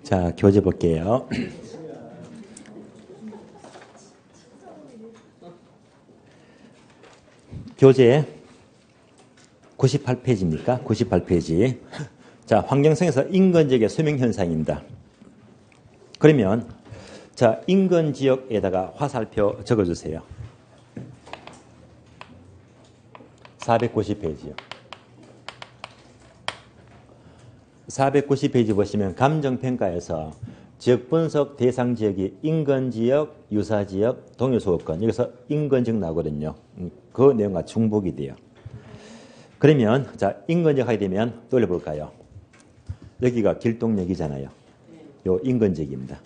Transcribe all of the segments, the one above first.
자, 교재 볼게요. 교재 98페이지입니까? 98페이지. 자, 환경성에서 인근지역의 수명현상입니다. 그러면 자, 인근지역에다가 화살표 적어주세요. 490페이지요. 490페이지 보시면 감정평가에서 지역분석 대상 지역이 인근지역, 유사지역, 동요소유권 여기서 인근지역 나오거든요. 그 내용과 중복이 돼요. 그러면 자, 인근지역 하게 되면 또 올려볼까요? 여기가 길동역이잖아요. 요 인근지역입니다.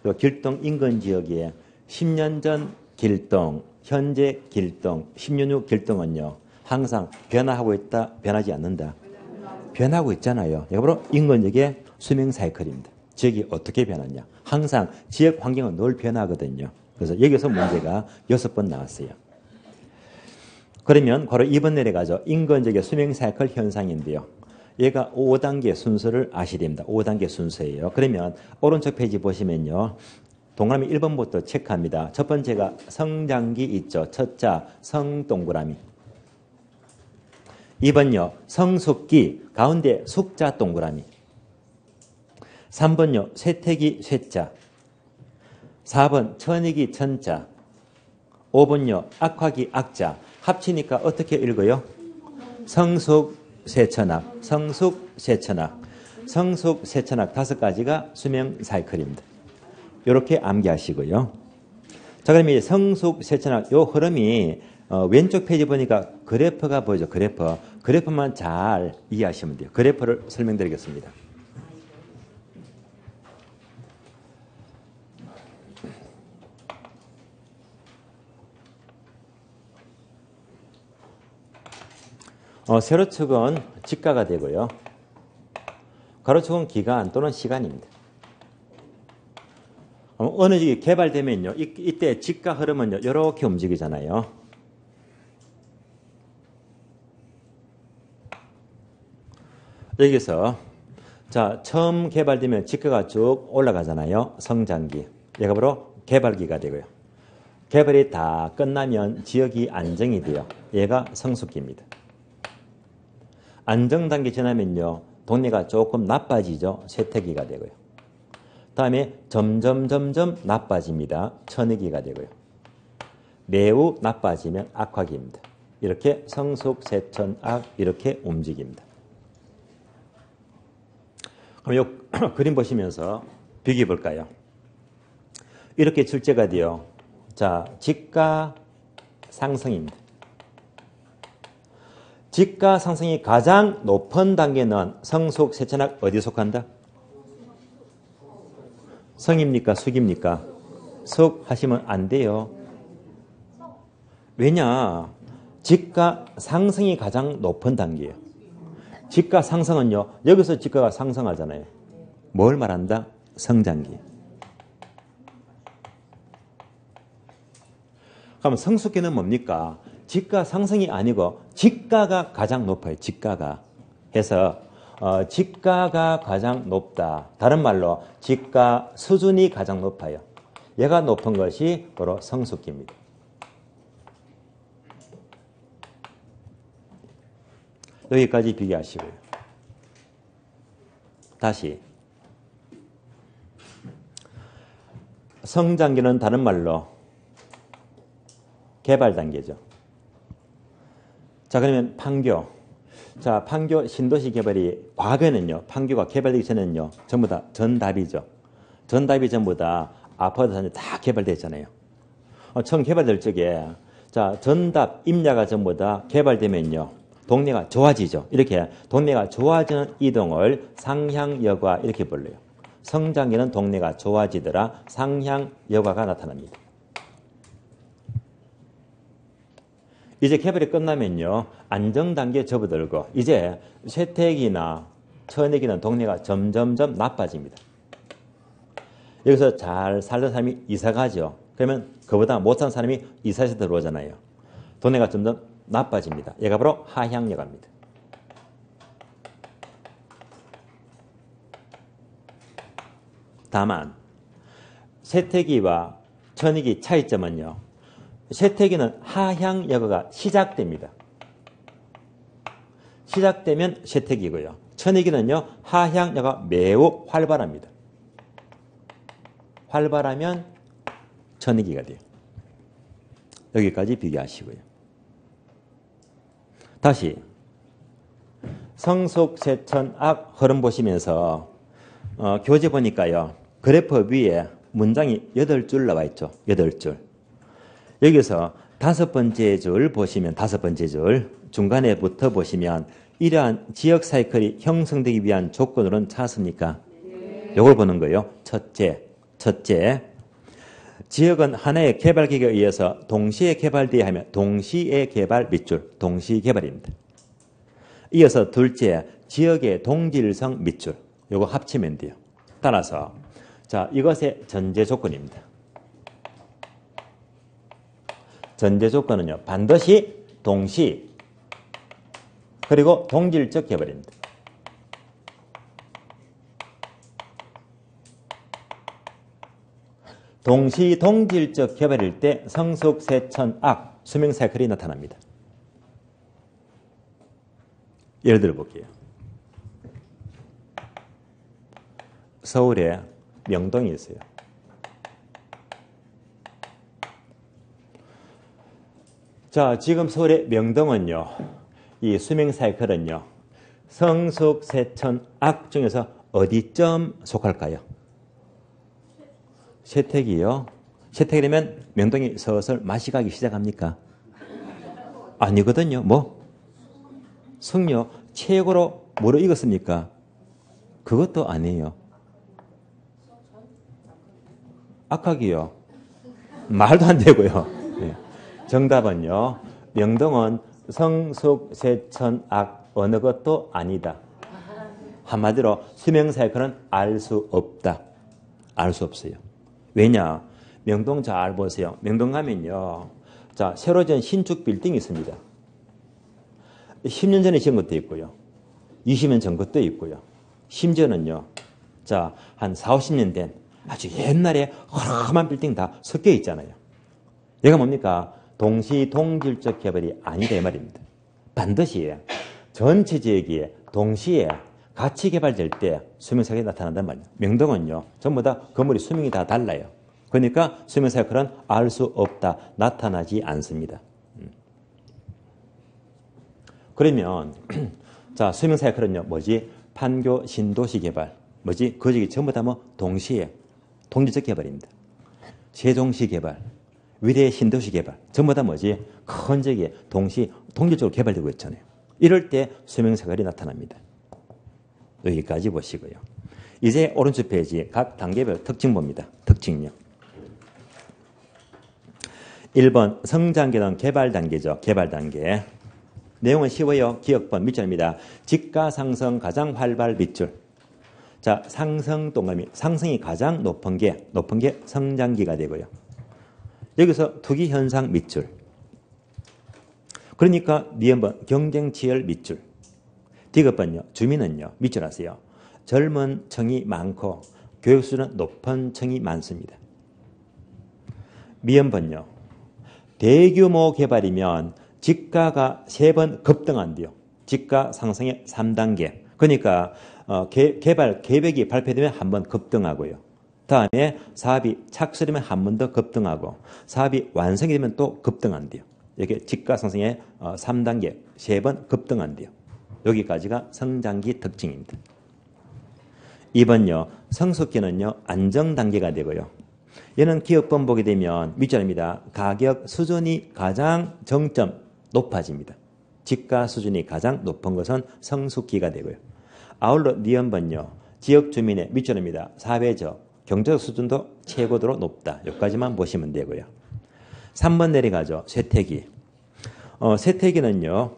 요 길동 인근지역에 10년 전 길동, 현재 길동, 10년 후 길동은요. 항상 변화하고 있다, 변하지 않는다. 변하고 있잖아요. 이거 바로 인근지역의 수명 사이클입니다. 지역이 어떻게 변하냐. 항상 지역 환경은 늘 변하거든요. 그래서 여기서 문제가 6번 나왔어요. 그러면 바로 2번 내려가죠. 인근지역의 수명 사이클 현상인데요. 얘가 5단계 순서를 아셔야 됩니다. 5단계 순서예요. 그러면 오른쪽 페이지 보시면요. 동그라미 1번부터 체크합니다. 첫 번째가 성장기 있죠. 첫자 성동그라미. 2번요. 성숙기 가운데 숙자 동그라미. 3번요. 쇠퇴기 쇠자. 4번 천익이 천자. 5번요. 악화기 악자. 합치니까 어떻게 읽어요? 성숙 쇠천악. 성숙 쇠천악. 성숙 쇠천악 5가지가 수명 사이클입니다. 이렇게 암기하시고요. 자, 그러면 성숙 쇠천악 요 흐름이 왼쪽 페이지 보니까 그래프가 보이죠. 그래프만 잘 이해하시면 돼요. 그래프를 설명드리겠습니다. 세로축은 지가가 되고요. 가로축은 기간 또는 시간입니다. 어느 지역이 개발되면요. 이때 지가 흐름은요. 이렇게 움직이잖아요. 여기서 자, 처음 개발되면 지가가 쭉 올라가잖아요. 성장기. 얘가 바로 개발기가 되고요. 개발이 다 끝나면 지역이 안정이 돼요. 얘가 성숙기입니다. 안정 단계 지나면요. 동네가 조금 나빠지죠. 쇠퇴기가 되고요. 다음에 점점 나빠집니다. 천익기가 되고요. 매우 나빠지면 악화기입니다. 이렇게 성숙, 쇠천악 이렇게 움직입니다. 그럼 이 그림 보시면서 비교해 볼까요? 이렇게 출제가 돼요. 자, 지가 상승입니다. 지가 상승이 가장 높은 단계는 성숙, 쇠천악 어디에 속한다? 성입니까? 숙입니까? 숙 하시면 안 돼요. 왜냐? 지가 상승이 가장 높은 단계예요. 지가 상승은요. 여기서 지가가 상승하잖아요. 뭘 말한다? 성장기. 그럼 성숙기는 뭡니까? 지가 상승이 아니고 지가가 가장 높아요. 지가가. 해서 지가가 가장 높다. 다른 말로 지가 수준이 가장 높아요. 얘가 높은 것이 바로 성숙기입니다. 여기까지 비교하시고요. 다시. 성장기는 다른 말로 개발 단계죠. 자, 그러면 판교. 자, 판교 신도시 개발이 과거에는요. 판교가 개발되기 전에는요. 전부 다 전답이죠. 전답이 전부 다 아파트 다 개발됐잖아요. 처음 개발될 적에 자, 전답 임야가 전부 다 개발되면요. 동네가 좋아지죠. 이렇게 동네가 좋아지는 이동을 상향여과 이렇게 불러요. 성장기는 동네가 좋아지더라. 상향여과가 나타납니다. 이제 개발이 끝나면요. 안정단계에 접어들고 이제 쇠퇴기나 천익기는 동네가 점점 나빠집니다. 여기서 잘 살던 사람이 이사가죠. 그러면 그보다 못한 사람이 이사해서 들어오잖아요. 동네가 점점 나빠집니다. 얘가 바로 하향여과입니다. 다만 쇠퇴기와 천익이 차이점은요. 쇠퇴기는 하향 여과가 시작됩니다. 시작되면 쇠퇴기고요. 천익이는요. 하향 여과가 매우 활발합니다. 활발하면 천익이가 돼요. 여기까지 비교하시고요. 다시 성숙세천악 흐름 보시면서 교재 보니까요. 그래프 위에 문장이 8줄 나와 있죠. 8줄. 여기서 5번째 줄 보시면 5번째 줄 중간에부터 보시면 이러한 지역 사이클이 형성되기 위한 조건으로는 찾습니까? 이걸 보는 거예요. 첫째, 지역은 하나의 개발 기계에 의해서 동시에 개발되어야 하며 동시에 개발 밑줄, 동시 개발입니다. 이어서 둘째, 지역의 동질성 밑줄. 요거 합치면 돼요. 따라서 자, 이것의 전제 조건입니다. 전제 조건은요. 반드시 동시 그리고 동질적 개발입니다. 동시 동질적 개발일 때 성숙세천악 수명사이클이 나타납니다. 예를 들어 볼게요. 서울에 명동이 있어요. 자, 지금 서울의 명동은요. 이 수명사이클은요. 성숙세천악 중에서 어디쯤 속할까요? 쇠퇴기요. 쇠퇴기라면 명동이 슬슬 맛이 가기 시작합니까? 아니거든요. 뭐? 승려 최고로 뭐로 익었습니까? 그것도 아니에요. 악학이요. 말도 안 되고요. 네. 정답은요. 명동은 성숙세천악 어느 것도 아니다. 한마디로 수명사이클은 알 수 없다. 알 수 없어요. 왜냐? 명동 잘 보세요. 명동 가면요. 자, 새로 지은 신축 빌딩이 있습니다. 10년 전에 지은 것도 있고요. 20년 전 것도 있고요. 심지어는요. 자, 한 4, 50년 된 아주 옛날에 허름한 빌딩 다 섞여 있잖아요. 얘가 뭡니까? 동시 동질적 개발이 아니다 이 말입니다. 반드시 전체 지역이 동시에 같이 개발될 때 수명사이클이 나타난단 말이에요. 명동은요. 전부 다 건물이 수명이 다 달라요. 그러니까 수명사이클은 알 수 없다. 나타나지 않습니다. 그러면 자 수명사이클은요. 뭐지? 판교 신도시 개발. 뭐지? 그 지역이 전부 다 뭐 동시에 동질적 개발입니다. 세종시 개발. 위례 신도시 개발. 전부 다 뭐지? 큰 지역이 동질적으로 개발되고 있잖아요. 이럴 때 수명사이클이 나타납니다. 여기까지 보시고요. 이제 오른쪽 페이지 각 단계별 특징 봅니다. 특징요. 1번 성장기는 개발 단계죠. 개발 단계. 내용은 쉬워요. 기억번 밑줄입니다. 집가 상승 가장 활발 밑줄. 자, 상승 동그라미. 상승이 가장 높은 게 성장기가 되고요. 여기서 투기 현상 밑줄. 그러니까 니은번 경쟁 치열 밑줄. 디귿번요. 주민은요. 밑줄 하세요. 젊은 층이 많고 교육 수준은 높은 층이 많습니다. 미음번요. 대규모 개발이면 집가가 3번 급등한대요. 집가 상승의 3단계. 그러니까 개발 계획이 발표되면 한 번 급등하고요. 다음에 사업이 착수되면 한 번 더 급등하고 사업이 완성이 되면 또 급등한대요. 이렇게 집가 상승의 3단계 3번 급등한대요. 여기까지가 성장기 특징입니다. 2번요. 성숙기는요. 안정 단계가 되고요. 얘는 기업번 보게 되면 밑줄입니다. 가격 수준이 가장 정점 높아집니다. 집가 수준이 가장 높은 것은 성숙기가 되고요. 아울러 니은번요. 지역 주민의 밑줄입니다. 사회적, 경제적 수준도 최고도로 높다. 여기까지만 보시면 되고요. 3번 내려가죠. 쇠퇴기. 쇠퇴기는요.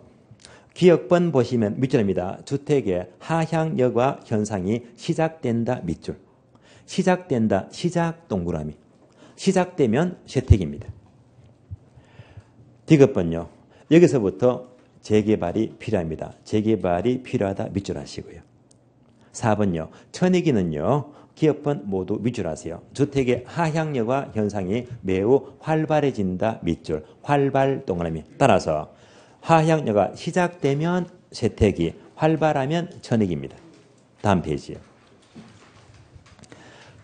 기역번 보시면 밑줄입니다. 주택의 하향 여과 현상이 시작된다 밑줄. 시작된다 시작 동그라미. 시작되면 쇠퇴기입니다. 디귿번요. 여기서부터 재개발이 필요합니다. 재개발이 필요하다 밑줄 하시고요. 4번요. 천익기는요. 기업은 모두 위주라세요. 주택의 하향여가 현상이 매우 활발해진다. 밑줄. 활발 동그라미. 따라서 하향여가 시작되면 세택이, 활발하면 전액입니다. 다음 페이지요.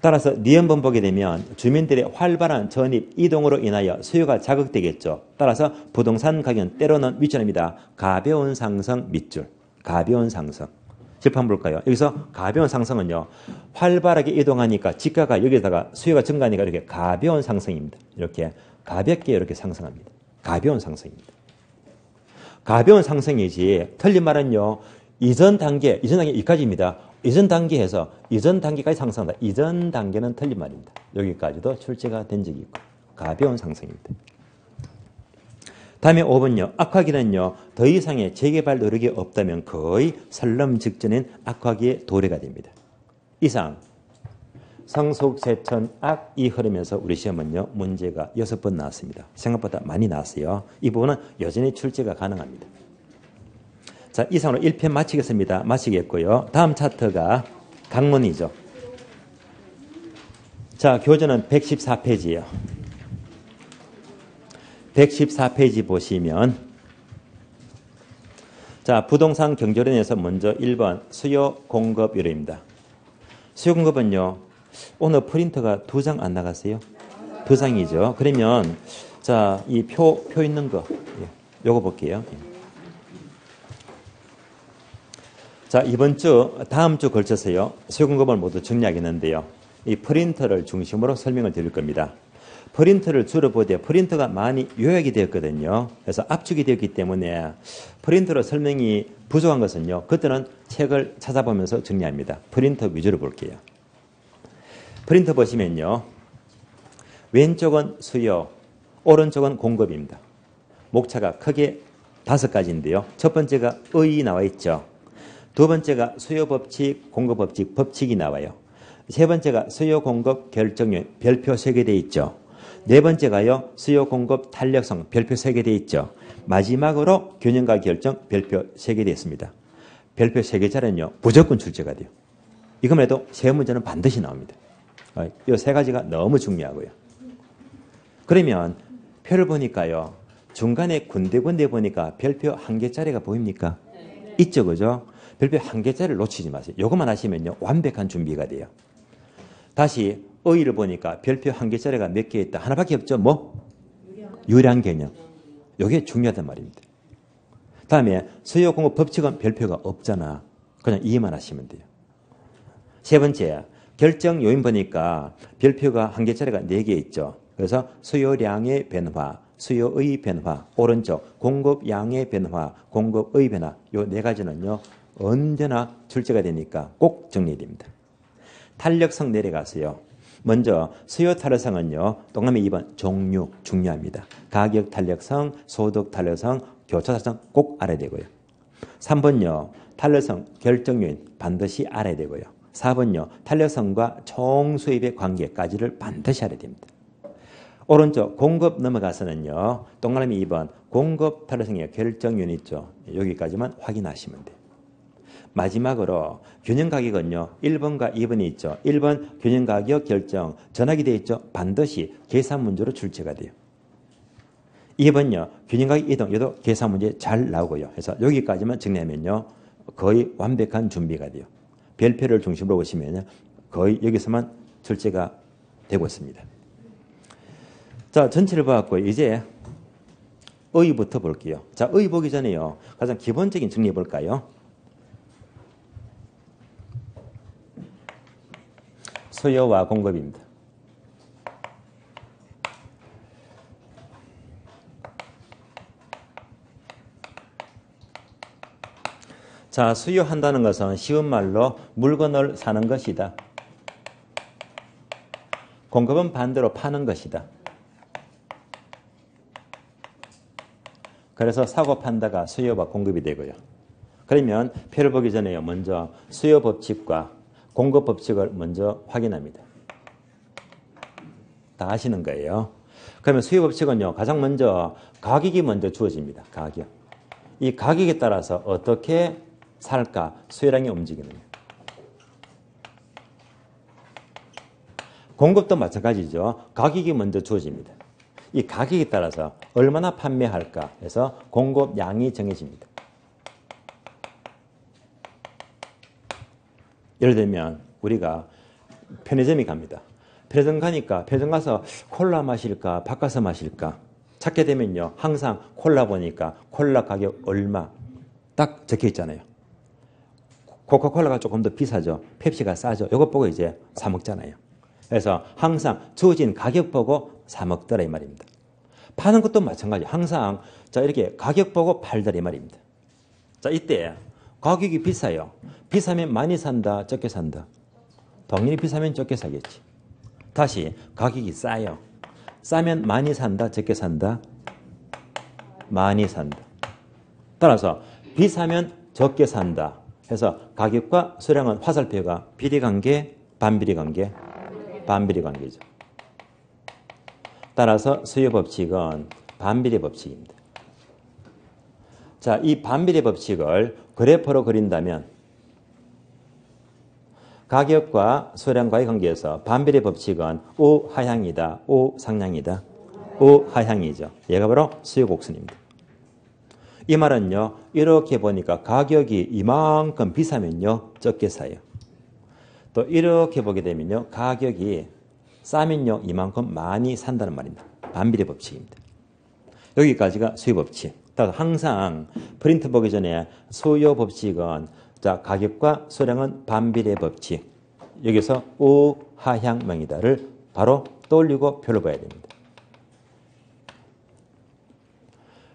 따라서 니은번 보게 되면 주민들의 활발한 전입, 이동으로 인하여 수요가 자극되겠죠. 따라서 부동산 가격은 때로는 위축합니다. 가벼운 상승 밑줄. 가벼운 상승. 집 한번 볼까요? 여기서 가벼운 상승은요. 활발하게 이동하니까 지가가 여기다가 수요가 증가하니까 이렇게 가벼운 상승입니다. 이렇게 가볍게 이렇게 상승합니다. 가벼운 상승입니다. 가벼운 상승이지 틀린 말은요. 이전 단계 여기까지입니다. 이전 단계에서 이전 단계까지 상승한다. 이전 단계는 틀린 말입니다. 여기까지도 출제가 된 적이 있고 가벼운 상승입니다. 다음에 5번요. 악화기는요. 더 이상의 재개발 노력이 없다면 거의 설람 직전인 악화기의 도래가 됩니다. 이상 성숙세천 악이 흐르면서 우리 시험은요. 문제가 6번 나왔습니다. 생각보다 많이 나왔어요. 이 부분은 여전히 출제가 가능합니다. 자, 이상으로 1편 마치겠습니다. 마치겠고요. 다음 차트가 강문이죠. 자, 교재는 114페이지예요. 114페이지 보시면 자, 부동산 경제론에서 먼저 1번 수요 공급 요령입니다. 수요 공급은요. 오늘 프린터가 2장 안 나갔어요? 2장이죠. 그러면 자, 이 표 있는 거 요거 볼게요. 자, 이번 주 다음 주 걸쳐서요. 수요 공급을 모두 정리하겠는데요. 이 프린터를 중심으로 설명을 드릴 겁니다. 프린터를 주로 보되 프린터가 많이 요약이 되었거든요. 그래서 압축이 되었기 때문에 프린터로 설명이 부족한 것은요. 그때는 책을 찾아보면서 정리합니다. 프린터 위주로 볼게요. 프린터 보시면요. 왼쪽은 수요, 오른쪽은 공급입니다. 목차가 크게 5가지인데요. 첫 번째가 의 나와 있죠. 두 번째가 수요 법칙, 공급 법칙, 법칙이 나와요. 세 번째가 수요 공급 결정요인, 별표 3개 돼 있죠. 네 번째가요. 수요 공급 탄력성, 별표 3개 돼 있죠. 마지막으로 균형과 결정, 별표 3개 돼 있습니다. 별표 3개짜리는요. 무조건 출제가 돼요. 이것만 해도 세 문제는 반드시 나옵니다. 이 3가지가 너무 중요하고요. 그러면 표를 보니까요. 중간에 군데군데 보니까 별표 1개짜리가 보입니까? 있죠, 그죠? 별표 1개짜리를 놓치지 마세요. 이것만 하시면요. 완벽한 준비가 돼요. 다시 의의를 보니까 별표 1개짜리가 몇 개 있다. 하나밖에 없죠. 뭐? 유량 개념. 이게 중요하단 말입니다. 다음에 수요 공급 법칙은 별표가 없잖아. 그냥 이해만 하시면 돼요. 세 번째, 결정 요인 보니까 별표가 1개짜리가 4개 있죠. 그래서 수요량의 변화, 수요의 변화, 오른쪽 공급량의 변화, 공급의 변화 이 4가지는요. 언제나 출제가 되니까 꼭 정리됩니다. 탄력성 내려가세요. 먼저 수요 탄력성은요. 동그라미 2번 종류 중요합니다. 가격 탄력성, 소득 탄력성, 교차 탄력성 꼭 알아야 되고요. 3번요. 탄력성 결정 요인 반드시 알아야 되고요. 4번요. 탄력성과 총 수입의 관계까지를 반드시 알아야 됩니다. 오른쪽 공급 넘어가서는요. 동그라미 2번 공급 탄력성의 결정 요인 있죠. 여기까지만 확인하시면 돼요. 마지막으로 균형가격은요. 1번과 2번이 있죠. 1번 균형가격 결정 전화기 되어 있죠. 반드시 계산 문제로 출제가 돼요. 2번요. 균형가격 이동 얘도 계산 문제 잘 나오고요. 그래서 여기까지만 정리하면요. 거의 완벽한 준비가 돼요. 별표를 중심으로 보시면 거의 여기서만 출제가 되고 있습니다. 자, 전체를 봐갖고 이제 의부터 볼게요. 자, 의 보기 전에요. 가장 기본적인 정리해 볼까요? 수요와 공급입니다. 자, 수요한다는 것은 쉬운 말로 물건을 사는 것이다. 공급은 반대로 파는 것이다. 그래서 사고 판다가 수요와 공급이 되고요. 그러면 표를 보기 전에요. 먼저 수요 법칙과 공급 법칙을 먼저 확인합니다. 다 아시는 거예요. 그러면 수요 법칙은요. 가장 먼저 가격이 먼저 주어집니다. 가격. 이 가격에 따라서 어떻게 살까? 수요량이 움직이는 거예요. 공급도 마찬가지죠. 가격이 먼저 주어집니다. 이 가격에 따라서 얼마나 판매할까 해서 공급량이 정해집니다. 예를 들면 우리가 편의점에 갑니다. 편의점 가니까 편의점 가서 콜라 마실까 바꿔서 마실까 찾게 되면요. 항상 콜라 보니까 콜라 가격 얼마 딱 적혀 있잖아요. 코카콜라가 조금 더 비싸죠. 펩시가 싸죠. 이것 보고 이제 사 먹잖아요. 그래서 항상 주어진 가격 보고 사 먹더라 이 말입니다. 파는 것도 마찬가지. 항상 자 이렇게 가격 보고 팔더라 이 말입니다. 자 이때 가격이 비싸요. 비싸면 많이 산다, 적게 산다. 당연히 비싸면 적게 사겠지. 다시 가격이 싸요. 싸면 많이 산다, 적게 산다. 많이 산다. 따라서 비싸면 적게 산다. 해서 가격과 수량은 화살표가 비례관계, 반비례관계, 반비례관계죠. 따라서 수요 법칙은 반비례 법칙입니다. 자, 이 반비례 법칙을 그래프로 그린다면 가격과 수량과의 관계에서 반비례 법칙은 우하향이다, 우상향이다, 우하향이죠. 얘가 바로 수요 곡선입니다. 이 말은요, 이렇게 보니까 가격이 이만큼 비싸면요, 적게 사요. 또 이렇게 보게 되면요, 가격이 싸면요, 이만큼 많이 산다는 말입니다. 반비례 법칙입니다. 여기까지가 수요 법칙. 따라서 항상 프린트 보기 전에 수요 법칙은 자, 가격과 수량은 반비례 법칙. 여기서 우하향명이다를 바로 떠올리고 표를 봐야 됩니다.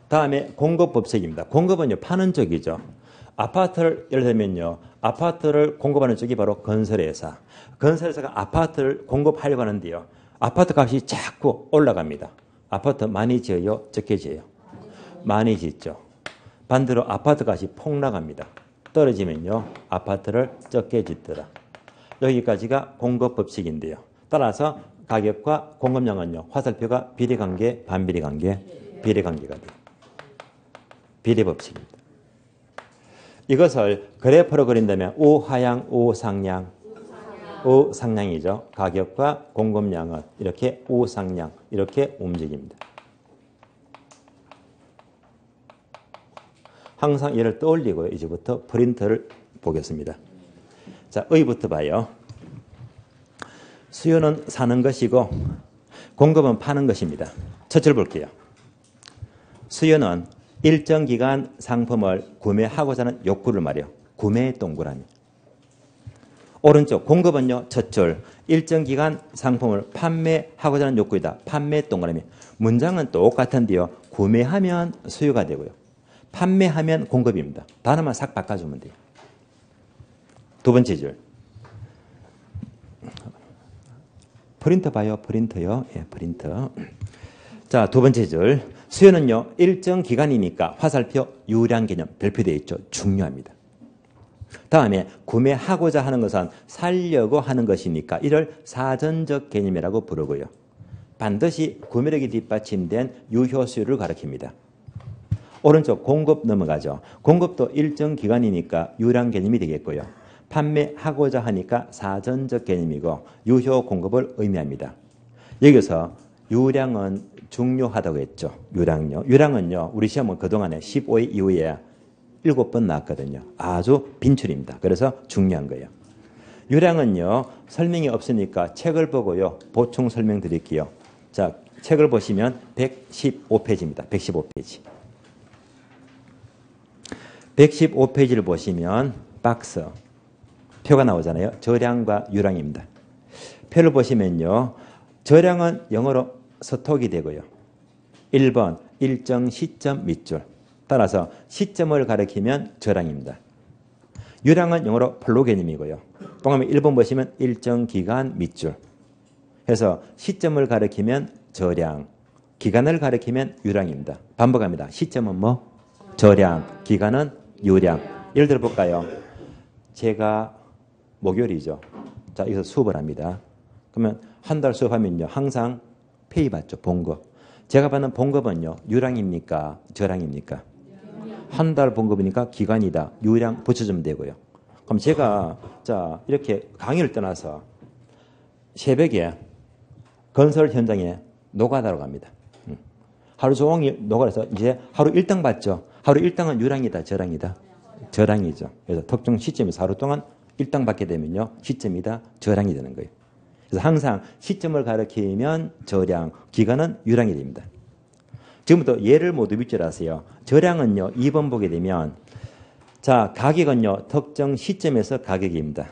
다음에 공급 법칙입니다. 공급은요, 파는 쪽이죠. 아파트를 예를 들면요, 아파트를 공급하는 쪽이 바로 건설회사. 건설회사가 아파트를 공급하려고 하는데요, 아파트 값이 자꾸 올라갑니다. 아파트 많이 지어요, 적게 지어요? 많이 짓죠. 반대로 아파트 값이 폭락합니다. 떨어지면요, 아파트를 적게 짓더라. 여기까지가 공급 법칙인데요. 따라서 가격과 공급량은요, 화살표가 비례관계, 반비례관계, 비례관계가 돼요. 비례법칙입니다. 이것을 그래프로 그린다면 우하향, 우상향, 우상향이죠. 가격과 공급량은 이렇게 우상향, 이렇게 움직입니다. 항상 얘를 떠올리고요. 이제부터 프린터를 보겠습니다. 자, 의부터 봐요. 수요는 사는 것이고 공급은 파는 것입니다. 첫째를 볼게요. 수요는 일정 기간 상품을 구매하고자 하는 욕구를 말해요. 구매의 동그라미. 오른쪽 공급은요. 첫 줄 일정 기간 상품을 판매하고자 하는 욕구이다. 판매 동그라미. 문장은 똑같은데요. 구매하면 수요가 되고요. 판매하면 공급입니다. 단어만 싹 바꿔주면 돼요. 두 번째 줄. 프린터 봐요. 프린터요. 예, 프린터. 자, 두 번째 줄. 수요는요, 일정 기간이니까 화살표 유량 개념 별표되어 있죠. 중요합니다. 다음에 구매하고자 하는 것은 살려고 하는 것이니까 이를 사전적 개념이라고 부르고요. 반드시 구매력이 뒷받침된 유효 수요를 가리킵니다. 오른쪽 공급 넘어가죠. 공급도 일정 기간이니까 유량 개념이 되겠고요. 판매하고자 하니까 사전적 개념이고 유효 공급을 의미합니다. 여기서 유량은 중요하다고 했죠. 유량요. 유량은요. 우리 시험은 그동안에 15회 이후에 7번 나왔거든요. 아주 빈출입니다. 그래서 중요한 거예요. 유량은요. 설명이 없으니까 책을 보고요. 보충 설명드릴게요. 자, 책을 보시면 115페이지입니다. 115페이지. 115페이지를 보시면 박스 표가 나오잖아요. 저량과 유량입니다. 표를 보시면요. 저량은 영어로 서톡이 되고요. 1번 일정 시점 밑줄. 따라서 시점을 가리키면 저량입니다. 유량은 영어로 플로 개념이고요. 동그라미 1번 보시면 일정 기간 밑줄. 해서 시점을 가리키면 저량, 기간을 가리키면 유량입니다. 반복합니다. 시점은 뭐? 저량, 기간은 유량. 예를 들어 볼까요? 제가 목요일이죠. 자, 여기서 수업을 합니다. 그러면 한 달 수업하면요. 항상 페이 받죠. 봉급. 제가 받는 봉급은요. 유량입니까? 저량입니까? 한 달 봉급이니까 기간이다. 유량 붙여주면 되고요. 그럼 제가 자 이렇게 강의를 떠나서 새벽에 건설 현장에 노가다로 갑니다. 하루 종일 노가다에서 이제 하루 일당 받죠. 하루 일당은 유랑이다, 저랑이다? 저랑이죠. 그래서 특정 시점에서 하루 동안 일당 받게 되면요. 시점이다, 저랑이 되는 거예요. 그래서 항상 시점을 가리키면 저량, 기간은 유랑이 됩니다. 지금부터 예를 모두 밑줄하세요. 저량은요, 2번 보게 되면 자, 가격은요, 특정 시점에서 가격입니다.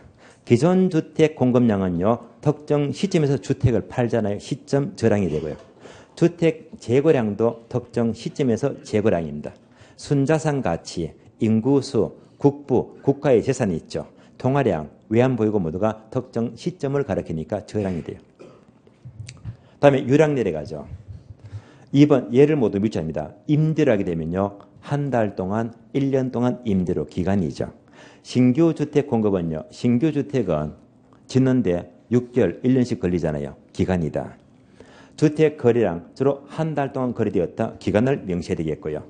기존 주택 공급량은요, 특정 시점에서 주택을 팔잖아요. 시점 저량이 되고요. 주택 재고량도 특정 시점에서 재고량입니다. 순자산 가치, 인구수, 국부, 국가의 재산이 있죠. 통화량, 외환보유고 모두가 특정 시점을 가리키니까 저량이 돼요. 다음에 유량 내려가죠. 2번 예를 모두 밑줄합니다. 임대를 하게 되면요. 한 달 동안, 1년 동안 임대료 기간이죠. 신규 주택 공급은요. 신규 주택은 짓는데 6개월, 1년씩 걸리잖아요. 기간이다. 주택 거래량 주로 한 달 동안 거래되었다. 기간을 명시해야 되겠고요.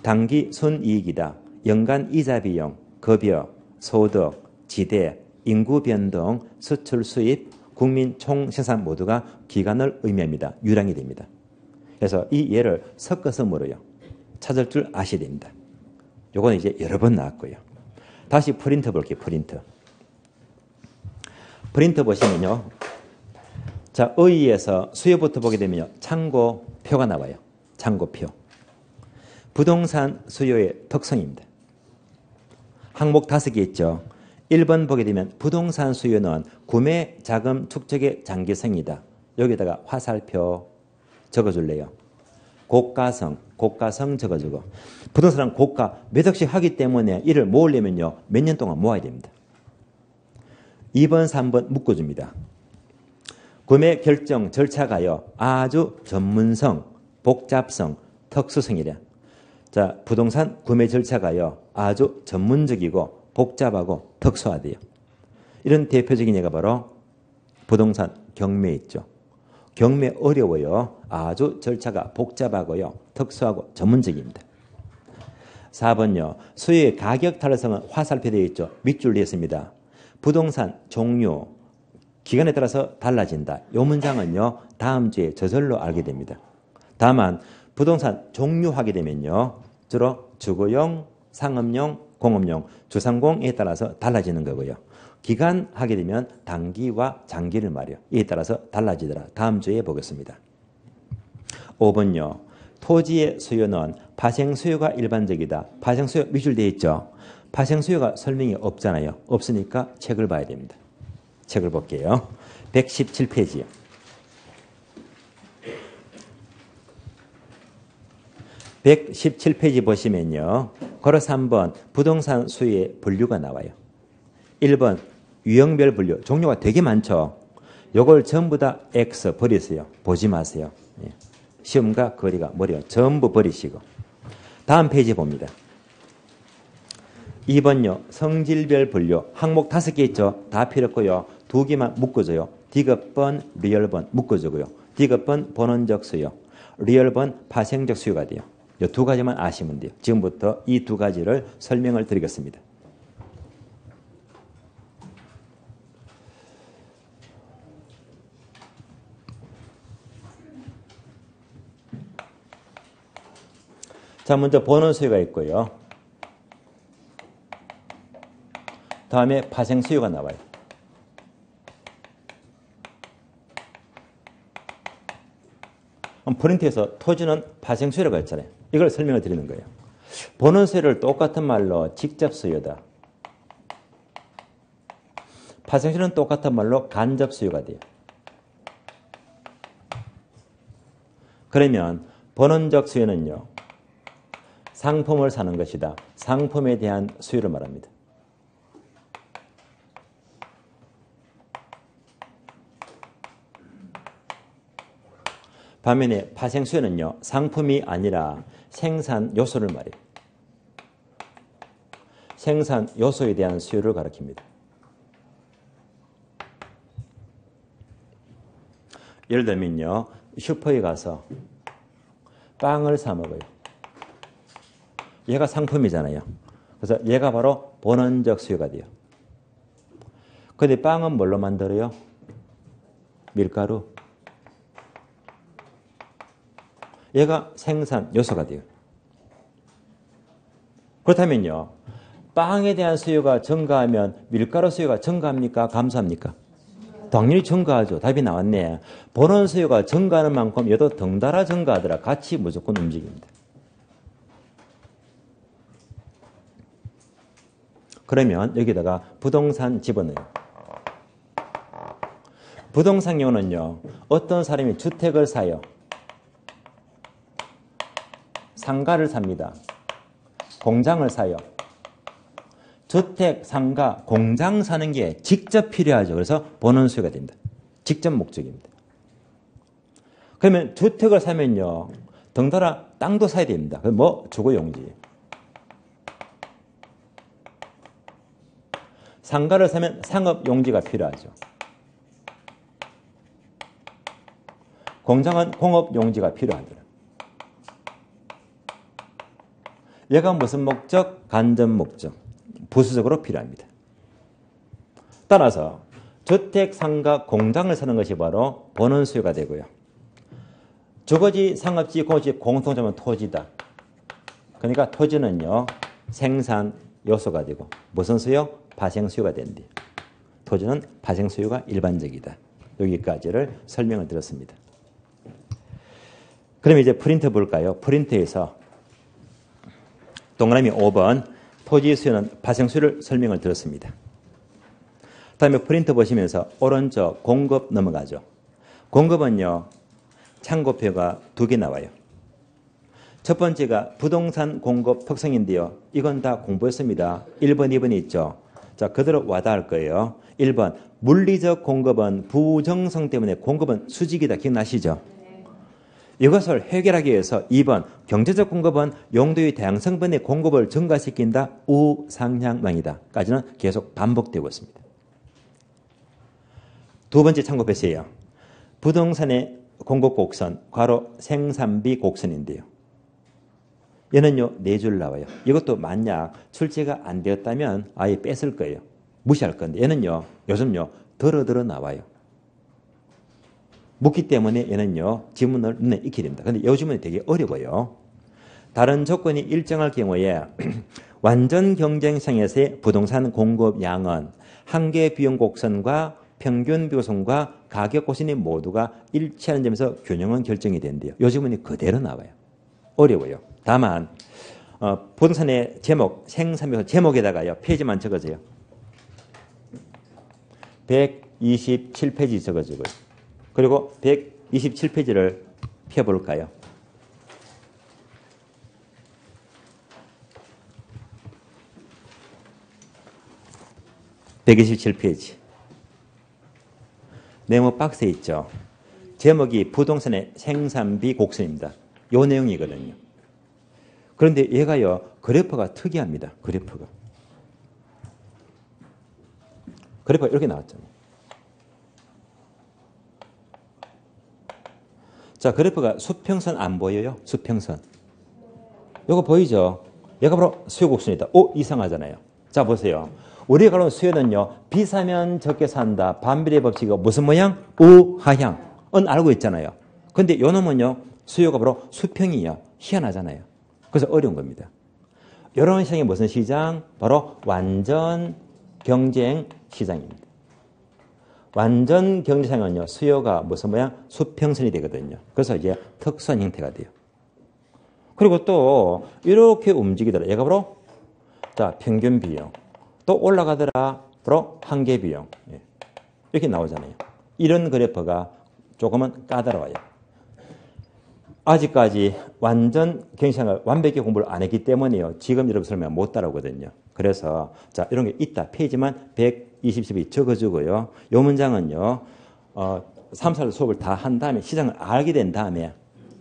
단기 순이익이다. 연간 이자 비용, 급여, 소득, 지대, 인구 변동, 수출 수입, 국민 총생산 모두가 기간을 의미합니다. 유량이 됩니다. 그래서 이 예를 섞어서 물어요. 찾을 줄 아셔야 됩니다. 요거는 이제 여러 번 나왔고요. 다시 프린트 볼게요. 프린트 보시면요. 자, 의의에서 수요부터 보게 되면요. 참고표가 나와요. 참고표. 부동산 수요의 특성입니다. 항목 5개 있죠. 1번 보게 되면 부동산 수요는 구매 자금 축적의 장기성이다. 여기다가 화살표 적어줄래요. 고가성 적어주고. 부동산은 고가 몇 억씩 하기 때문에 이를 모으려면요. 몇 년 동안 모아야 됩니다. 2번, 3번 묶어줍니다. 구매 결정 절차가요. 아주 전문성, 복잡성, 특수성이래. 자, 부동산 구매 절차가요. 아주 전문적이고 복잡하고 특수하대요. 이런 대표적인 예가 바로 부동산 경매 있죠. 경매 어려워요. 아주 절차가 복잡하고요. 특수하고 전문적입니다. 4번요. 수요의 가격 탄력성은 화살표 되어 있죠. 밑줄 되었습니다. 부동산 종류, 기간에 따라서 달라진다. 이 문장은요. 다음 주에 저절로 알게 됩니다. 다만 부동산 종류 하게 되면요. 주로 주거용, 상업용, 공업용, 주상공에 따라서 달라지는 거고요. 기간 하게 되면 단기와 장기를 말이요. 이에 따라서 달라지더라. 다음 주에 보겠습니다. 5번요. 토지의 수요는 파생 수요가 일반적이다. 파생 수요 밑줄 되어 있죠. 파생 수요가 설명이 없잖아요. 없으니까 책을 봐야 됩니다. 책을 볼게요. 117페이지요. 117페이지 보시면요. 걸어서 3번 부동산 수요의 분류가 나와요. 1번 유형별 분류. 종류가 되게 많죠. 요걸 전부 다 X 버리세요. 보지 마세요. 시험과 거리가 머리가 전부 버리시고. 다음 페이지 봅니다. 2번요. 성질별 분류. 항목 5개 있죠. 다 필요 없고요. 2개만 묶어줘요. 디귿번, 리얼번 묶어주고요. 디귿번 본원적 수요. 리얼번 파생적 수요가 돼요. 이 2가지만 아시면 돼요. 지금부터 이 2가지를 설명을 드리겠습니다. 자, 먼저 본원 수요가 있고요. 다음에 파생 수요가 나와요. 프린트에서 토지는 파생 수요라고 했잖아요. 이걸 설명을 드리는 거예요. 본원 수요를 똑같은 말로 직접 수요다. 파생 수요는 똑같은 말로 간접 수요가 돼요. 그러면 본원적 수요는요. 상품을 사는 것이다. 상품에 대한 수요를 말합니다. 반면에 파생 수요는요. 상품이 아니라 생산 요소를 말해요. 생산 요소에 대한 수요를 가리킵니다. 예를 들면요. 슈퍼에 가서 빵을 사 먹어요. 얘가 상품이잖아요. 그래서 얘가 바로 본원적 수요가 돼요. 그런데 빵은 뭘로 만들어요? 밀가루. 얘가 생산 요소가 돼요. 그렇다면요. 빵에 대한 수요가 증가하면 밀가루 수요가 증가합니까? 감소합니까? 당연히 증가하죠. 답이 나왔네. 보는 수요가 증가하는 만큼 얘도 덩달아 증가하더라. 같이 무조건 움직입니다. 그러면 여기다가 부동산 집어넣어요. 부동산 경우는요. 어떤 사람이 주택을 사요. 상가를 삽니다. 공장을 사요. 주택, 상가, 공장 사는 게 직접 필요하죠. 그래서 보는 수요가 됩니다. 직접 목적입니다. 그러면 주택을 사면요. 덩달아 땅도 사야 됩니다. 뭐 주거용지. 상가를 사면 상업용지가 필요하죠. 공장은 공업용지가 필요하더라. 얘가 무슨 목적? 간접 목적. 부수적으로 필요합니다. 따라서 주택, 상가, 공장을 사는 것이 바로 보는 수요가 되고요. 주거지, 상업지, 공업지 공통점은 토지다. 그러니까 토지는요. 생산 요소가 되고 무슨 수요? 발생 수요가 된대요. 토지는 발생 수요가 일반적이다. 여기까지를 설명을 드렸습니다. 그럼 이제 프린트 볼까요? 프린트에서 동그라미 5번 토지 수요는 발생 수요를 설명을 드렸습니다. 다음에 프린트 보시면서 오른쪽 공급 넘어가죠. 공급은요. 참고표가 2개 나와요. 첫 번째가 부동산 공급 특성인데요. 이건 다 공부했습니다. 1번, 2번이 있죠. 자, 그대로 와닿을 거예요. 1번, 물리적 공급은 부정성 때문에 공급은 수직이다. 기억나시죠? 이것을 해결하기 위해서 2번, 경제적 공급은 용도의 다양성분의 공급을 증가시킨다. 우상향망이다. 까지는 계속 반복되고 있습니다. 두 번째 참고표시에요. 부동산의 공급 곡선, 괄호 생산비 곡선인데요. 얘는요, 4줄 나와요. 이것도 만약 출제가 안 되었다면 아예 뺐을 거예요. 무시할 건데 얘는요, 요즘요, 더러더러 나와요. 묻기 때문에 얘는요, 지문을 눈에 익히게 됩니다. 근데 요즘은 되게 어려워요. 다른 조건이 일정할 경우에 완전 경쟁상에서의 부동산 공급 양은 한계 비용 곡선과 평균 비용과 가격 곡선이 모두가 일치하는 점에서 균형은 결정이 된대요. 요즘은 그대로 나와요. 어려워요. 다만 부동산의 제목, 생산비 제목에다가요, 페이지만 적어줘요. 127페이지 적어주고요. 그리고 127페이지를 펴볼까요? (127페이지) 네모 박스에 있죠. 제목이 부동산의 생산비 곡선입니다. 이 내용이거든요. 그런데 얘가요, 그래프가 특이합니다. 그래프가 이렇게 나왔잖아요. 자, 그래프가 수평선 안 보여요? 수평선. 이거 보이죠? 얘가 바로 수요 곡선이다. 오, 이상하잖아요. 자, 보세요. 우리가 가는 수요는요, 비싸면 적게 산다. 반비례 법칙이 무슨 모양? 우하향은 알고 있잖아요. 근데 요 놈은요, 수요가 바로 수평이에요. 희한하잖아요. 그래서 어려운 겁니다. 이런 시장이 무슨 시장? 바로 완전 경쟁 시장입니다. 완전 경제상은요, 수요가 무슨 모양? 수평선이 되거든요. 그래서 이제 특수한 형태가 돼요. 그리고 또 이렇게 움직이더라. 얘가 바로 자, 평균 비용. 또 올라가더라. 바로 한계 비용. 이렇게 나오잖아요. 이런 그래프가 조금은 까다로워요. 아직까지 완전 경제상을 완벽히 공부를 안 했기 때문에요. 지금 여러분 설명 못 따라오거든요. 그래서 자, 이런 게 있다. 페이지만 120이 적어주고요. 이 문장은요, 3, 4월 수업을 다 한 다음에 시장을 알게 된 다음에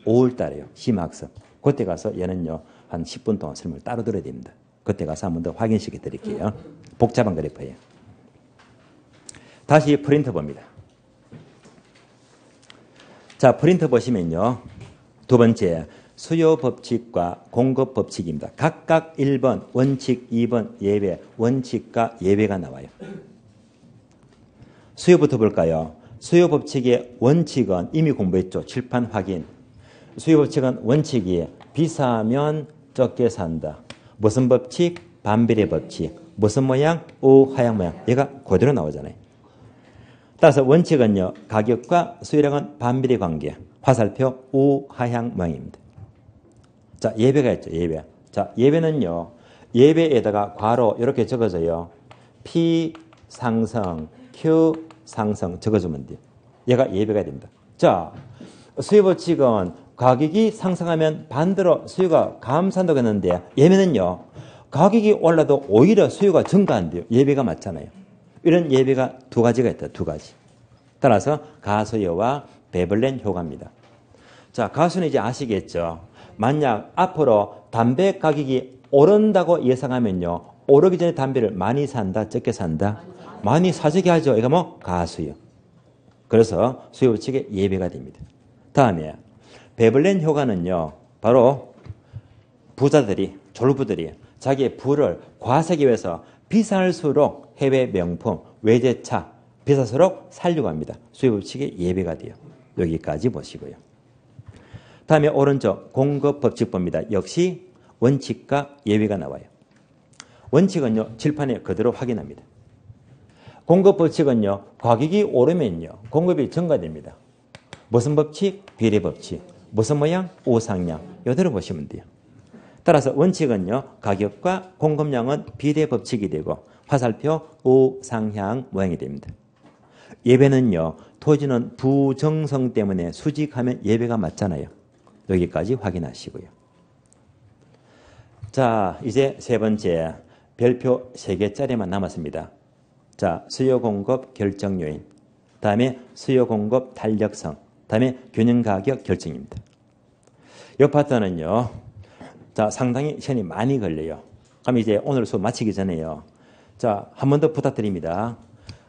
5월 달에요. 심학습. 그때 가서 얘는요, 한 10분 동안 설명을 따로 들어야 됩니다. 그때 가서 한 번 더 확인시켜 드릴게요. 복잡한 그래프예요. 다시 프린트 봅니다. 자, 프린트 보시면요. 두 번째, 수요 법칙과 공급 법칙입니다. 각각 1번 원칙, 2번 예외, 원칙과 예외가 나와요. 수요부터 볼까요? 수요 법칙의 원칙은 이미 공부했죠. 칠판 확인. 수요법칙은 원칙이 비싸면 적게 산다. 무슨 법칙? 반비례 법칙. 무슨 모양? 우하향 모양. 얘가 그대로 나오잖아요. 따라서 원칙은요. 가격과 수요량은 반비례 관계. 화살표 우하향 모양입니다. 자, 예배가 있죠. 예배. 자, 예배는요. 예배에다가 괄호 이렇게 적어져요. P 상승, Q 상승 적어주면 돼요. 얘가 예배가 됩니다. 자, 수요법칙은 가격이 상승하면 반대로 수요가 감소한다고 했는데 예배는요. 가격이 올라도 오히려 수요가 증가한대요. 예배가 맞잖아요. 이런 예배가 두 가지가 있다. 두 가지. 따라서 가수요와 베벌렌 효과입니다. 자, 가수는 이제 아시겠죠. 만약 앞으로 담배 가격이 오른다고 예상하면요. 오르기 전에 담배를 많이 산다, 적게 산다? 많이 사주게 하죠. 이거 뭐 가수요. 그래서 수요법칙의 예배가 됩니다. 다음에 베벌렌 효과는요. 바로 부자들이, 졸부들이 자기의 부를 과세하기 위해서 비쌀수록 해외 명품, 외제차 비쌀수록 살려고 합니다. 수요법칙의 예배가 돼요. 여기까지 보시고요. 다음에 오른쪽 공급법칙법입니다. 역시 원칙과 예외가 나와요. 원칙은요. 칠판에 그대로 확인합니다. 공급법칙은요. 가격이 오르면요. 공급이 증가됩니다. 무슨 법칙? 비례법칙. 무슨 모양? 우상향. 이대로 보시면 돼요. 따라서 원칙은요. 가격과 공급량은 비례법칙이 되고 화살표 우상향 모양이 됩니다. 예배는요. 토지는 부정성 때문에 수직하면 예배가 맞잖아요. 여기까지 확인하시고요. 자, 이제 세 번째 별표 3개짜리만 남았습니다. 자, 수요 공급 결정 요인, 다음에 수요 공급 탄력성, 다음에 균형 가격 결정입니다. 이 파트는요. 자, 상당히 시간이 많이 걸려요. 그럼 이제 오늘 수업 마치기 전에요. 자, 한 번 더 부탁드립니다.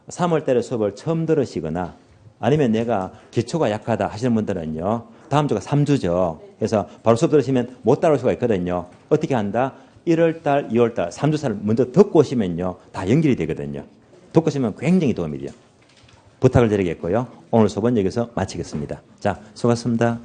3월달에 수업을 처음 들으시거나 아니면 내가 기초가 약하다 하시는 분들은요. 다음 주가 3주죠. 그래서 바로 수업 들으시면 못 따라올 수가 있거든요. 어떻게 한다? 1월달, 2월달, 3주 사를 먼저 듣고 오시면요. 다 연결이 되거든요. 듣고 오시면 굉장히 도움이 돼요. 부탁을 드리겠고요. 오늘 수업은 여기서 마치겠습니다. 자, 수고하셨습니다.